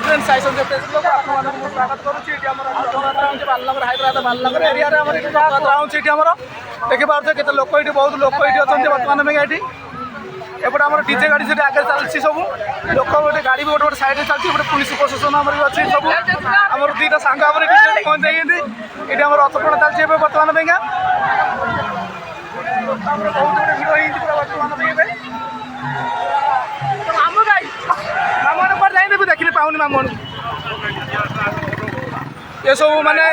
Friends Sai Sanjay Facebook आपको स्वागत करुच्ची Balanagar Hyderabad Balanagar area Rathyatra होती देखिए केते लोक ये बहुत लोक ये अच्छा बर्तमान में ये एपटे आम डीजे गाड़ी से आगे चलती सब लोक गोटे गाड़ी भी गोटे साइड चलती गोटे पुलिस प्रशासन आम अच्छी सब आम दुईटा सांग पहुँच जाइए ये रथटଣା चलती बर्तमान में बहुत गुटे भिड़ पूरा बर्तमान में मामू पर जाइए भी देखने पाऊनी मामू ये सब माने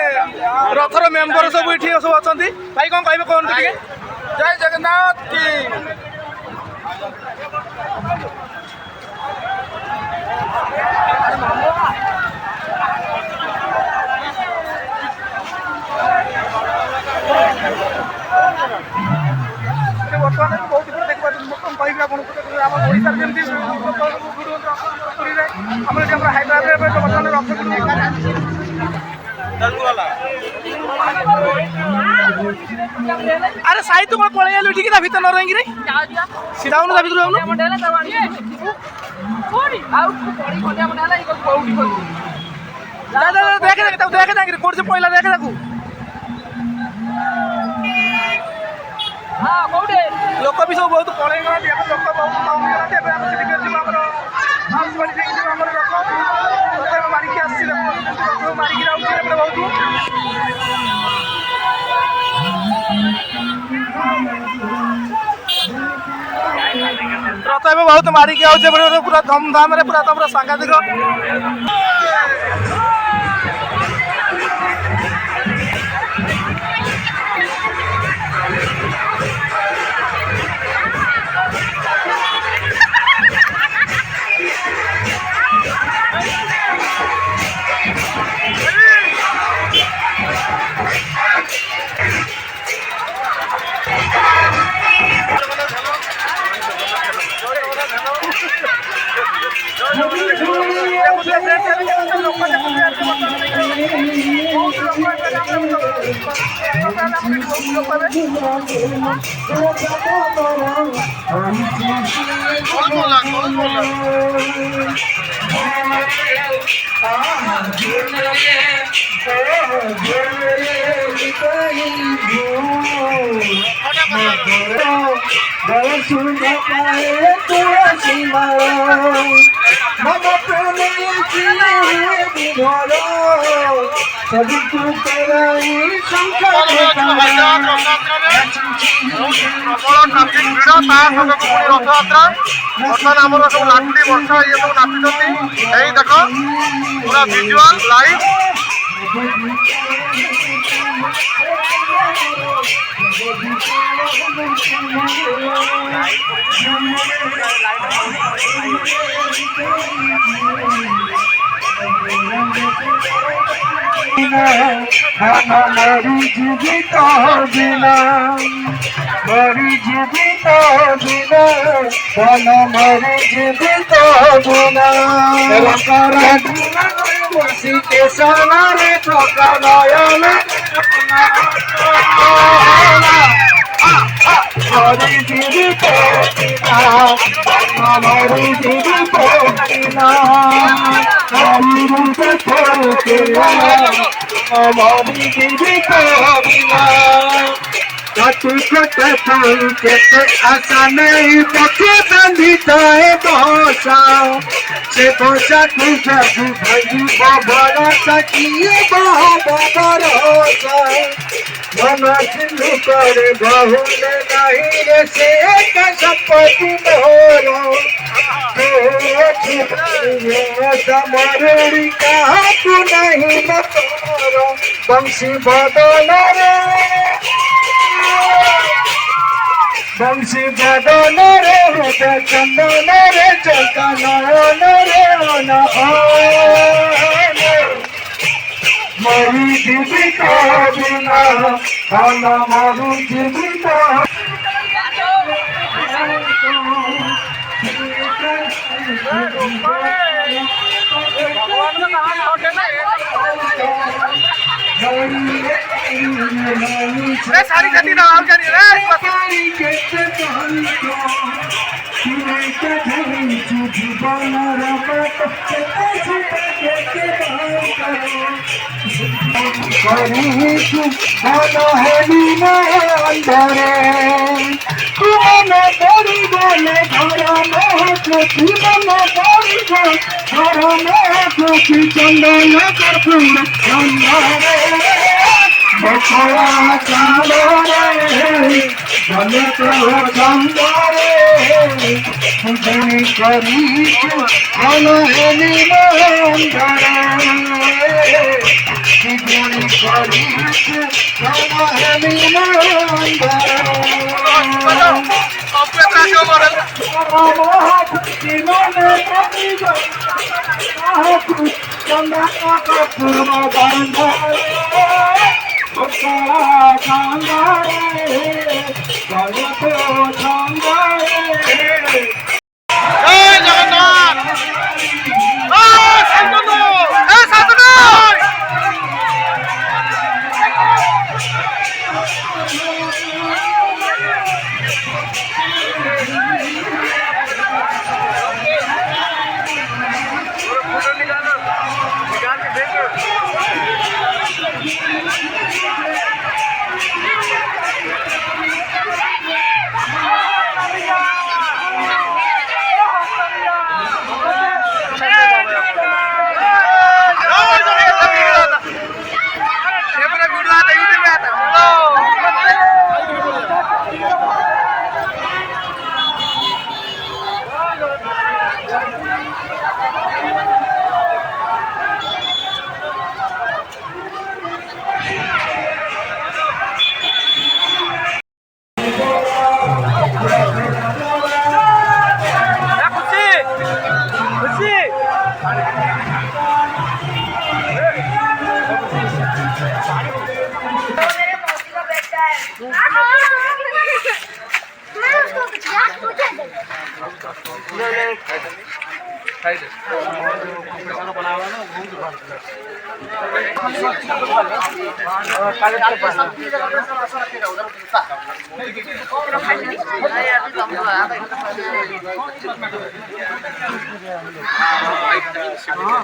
रथर मेम्बर सब ये सब अच्छा भाई कौन कहे कहते टे जय जगन्नाथ की बर्तमान बहुत गुड देखा कह आम ओडार जमी हैदराबाद बर्तमान रथ अरे साई तो पलि आलु ठीक भर न रही सीधा भितर देख देख कौन से पहला देख लोक भी सब बहुत पलि लोक बहुत मारिकी आसी मारिकी बहुत रथ ए बहुत मारिकी आउे पूरा धूमधाम पूरा तो पूरा सांघातिक सभी प्रबल ट्राफिक भिड़ रथयात्रा बर्तमान आम सब लाठी वर्षा ये सब नाचुंट यही देख पूरा विजुआल लाइव मरी जीवित बिना मरी जीवित बिना धन मरी जीवित बिना बसी स्टेशन ठका नयन मरी जीवित बिना मरी जीवित बिना हमारी जीवित बिना केते आशा नहीं पक्षे बंधिता है बसा से बसा तू जादू भाई बड़ा सखिए भरोसा मन सिंधु कर बहुल नहीं रे से संपत्ति मोरो समरुड़ी कहा तू नहीं न तोरो बंशी बदल रे बंशी बदल रे हृदय चंदन रे चलता नयन रे मरी जीवित बिना खाना मारू जीवित सारी गति ना आउट करिए रे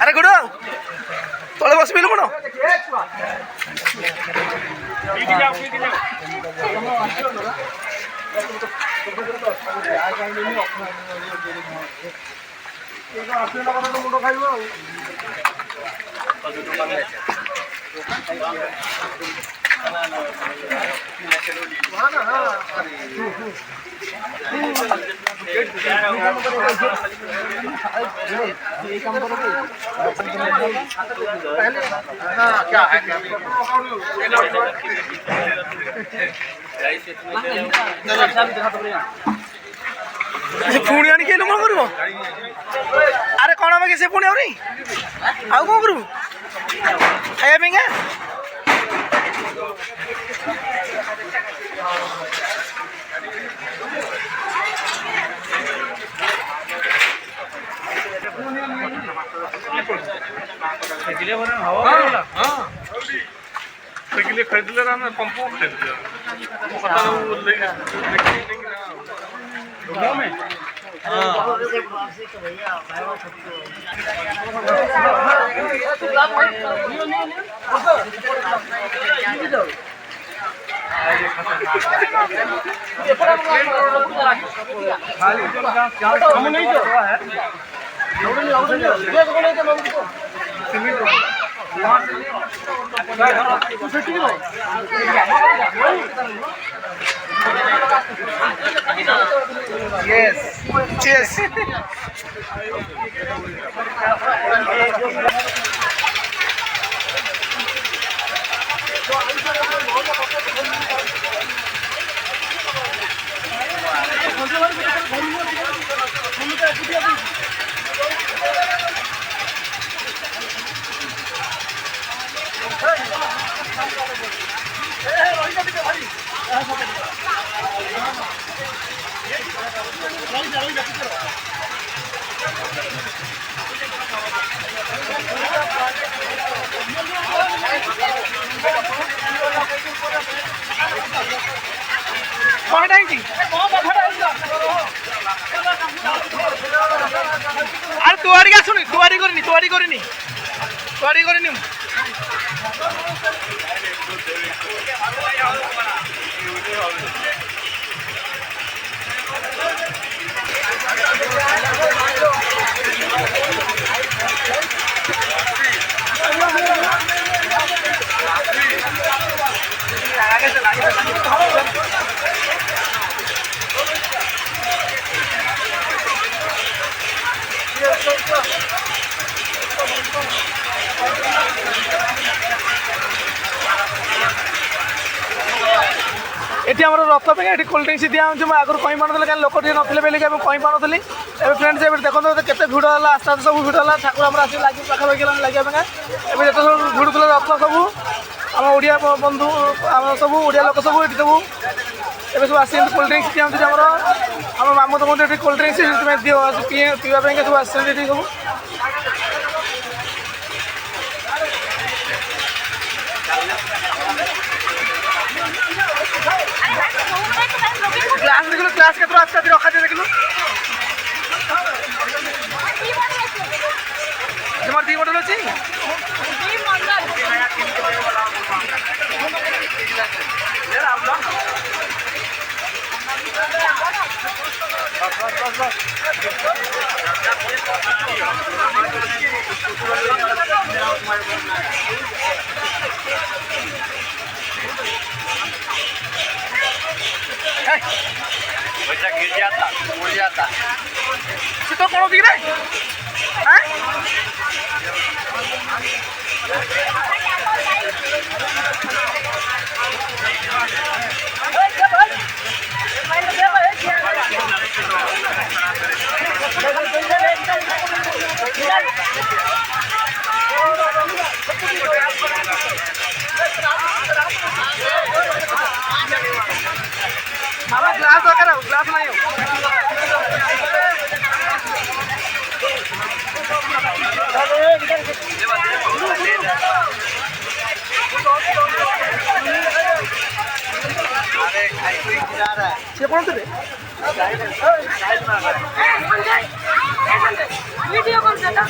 अरे गुड तले बस मिलू कौन मुंड खाइब क्या है पुणी आनिक कौन कर अरे कौन आम किसी पुणी आउनी आउ कौन करू खाया खरीदले पंपो खरीदले Yes. Cheers. अरे तुआरी का सुनी तुआरी करनी गाड़ी করে নিম এটি আমার রথ ପାଇଁ এটি কোল্ড ড্রিঙ্কস দিଆହେଉଛି ମୁଁ ଆଗରୁ କହିପାରୁନଥିଲି କାରଣ ଲୋକ ଟିକେ ନଥିଲେ ବୋଲି ଏବେ କହିପାରୁନଥିଲି ଏବେ ଫ୍ରେଣ୍ଡସ୍ ଏବେ ଦେଖନ୍ତୁ କେତେ ଭିଡ଼ ହେଲା ଆସ୍ତେ ଆସ୍ତେ ସବୁ ଭିଡ଼ ହେଲା ଠାକୁର ଆମର ଆସିକି ଲାଗି ପାଖାପାଖି ହେଲାଣି ଲାଗିବା ପାଇଁକା ଏବେ ଯେତେ ସବୁ ଭିଡ଼ୁଥିଲା ରଥ ସବୁ ଆମ ଓଡ଼ିଆ ବନ୍ଧୁ ଆମର ସବୁ ଓଡ଼ିଆ ଲୋକ ସବୁ ଏଠି ସବୁ ଏବେ ସବୁ ଆସିଛନ୍ତି କୋଲ୍ଡ ଡ୍ରିଙ୍କ୍ସ ଦିଆହେଉଛି ଆମର ଆମ ମାମୁଁ ତ ମଧ୍ୟ ଏଠି କୋଲ୍ଡ ଡ୍ରିଙ୍କ୍ସ ସେଥିପାଇଁ ପିଇବା ପାଇଁକା ସବୁ ଆସିଛନ୍ତି ଏଠି ସବୁ क्लास देखिलु क्लास के थ्रू अच्छा रखा दे देखिलु तुम्हार दी मॉडल अछि दी मॉडल बच्चा गिर जाता उड़ जाता तो कौन दिख रहा है मामा ग्लास वगैरह ग्लास नहीं हो ये कौन थे वीडियो कॉल करता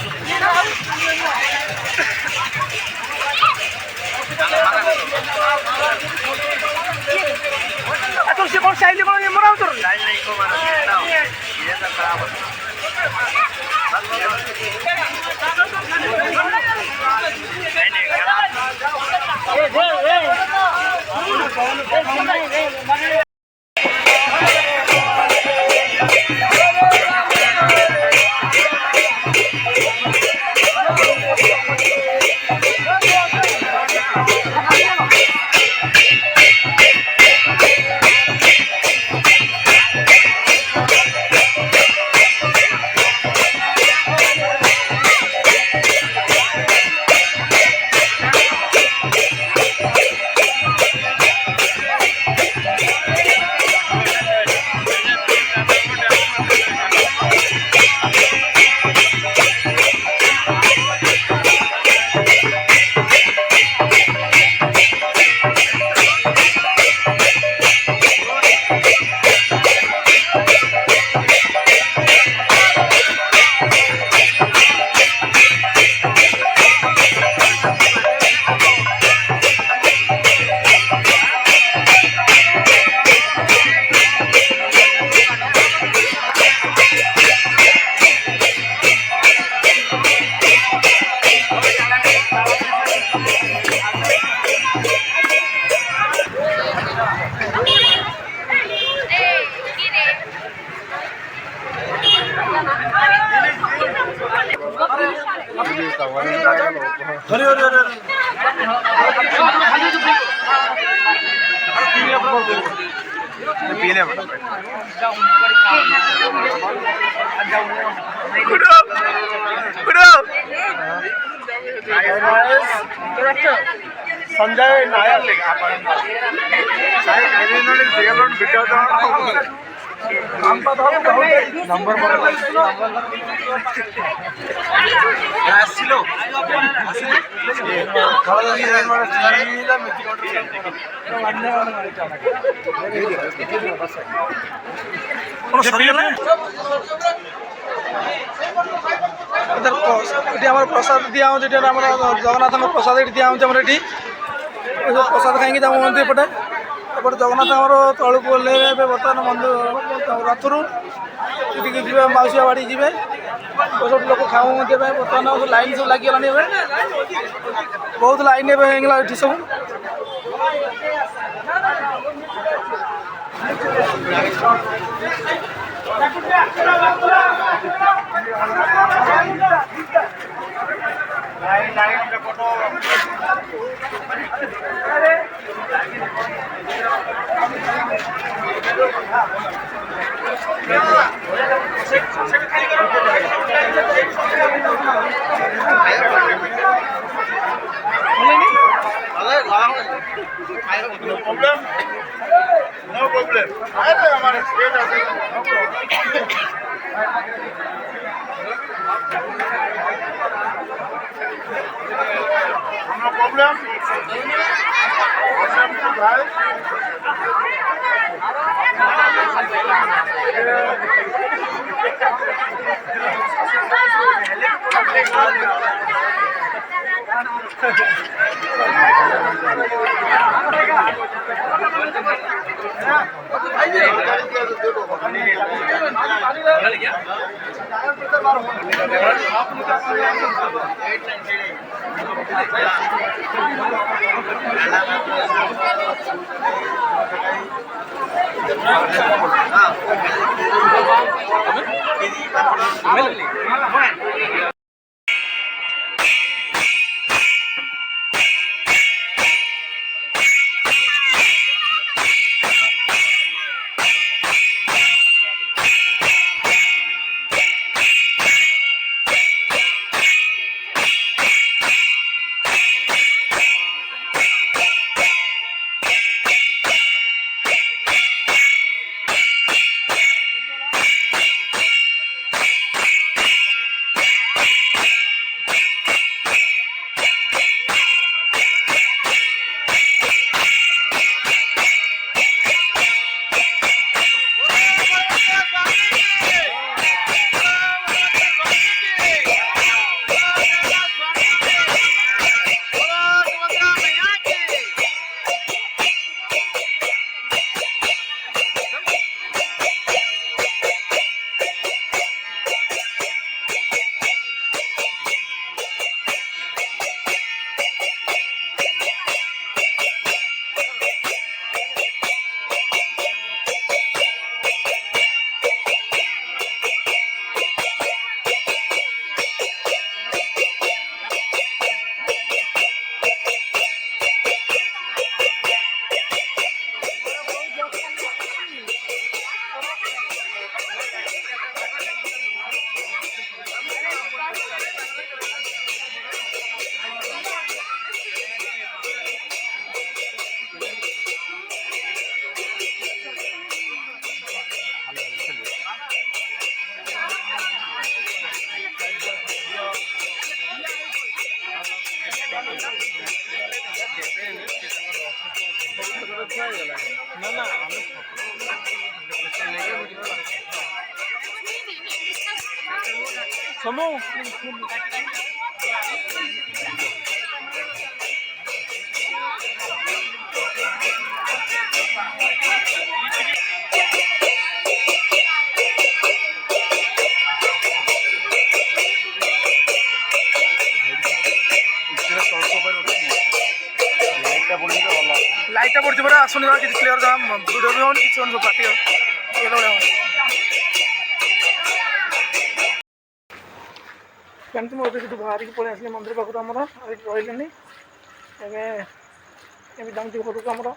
तो से कौन स्टाइल कौन ये मरा उतर स्टाइल नहीं को मानो ये तो खराब है अरे अरे अरे पीले संजय नायर नंबर ये आम प्रसाद दिया आम जगन्नाथ प्रसाद ये दिया आम ये प्रसाद खाई जाऊँगी एपटे एपटे जगन्नाथ आमर तलू ओह्लैबे बर्तमान मंदिर रथरू जी मौसिया बाड़ी जी सब लोग खाऊ बर्तमान लाइन सब लगे बहुत लाइन ये सब No problem. हमारे स्टेट no problem. लाइटा पड़ी पड़ा आसुनी कि क्लीयर जहाँ भिडियो भी होनी किसी सब पार्टी जानते मुझे बाहर की पलि आसली मंदिर पाखु आमर रही एवं जाऊँगी घर को आमर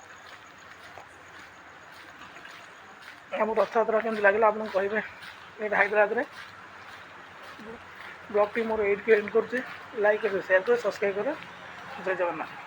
आम रथयात्रा केमती लगे आपको कहे हैदराबाद में blog T more at and कर लाइक कर शेयर कर सब्सक्राइब कर जय जगन्नाथ।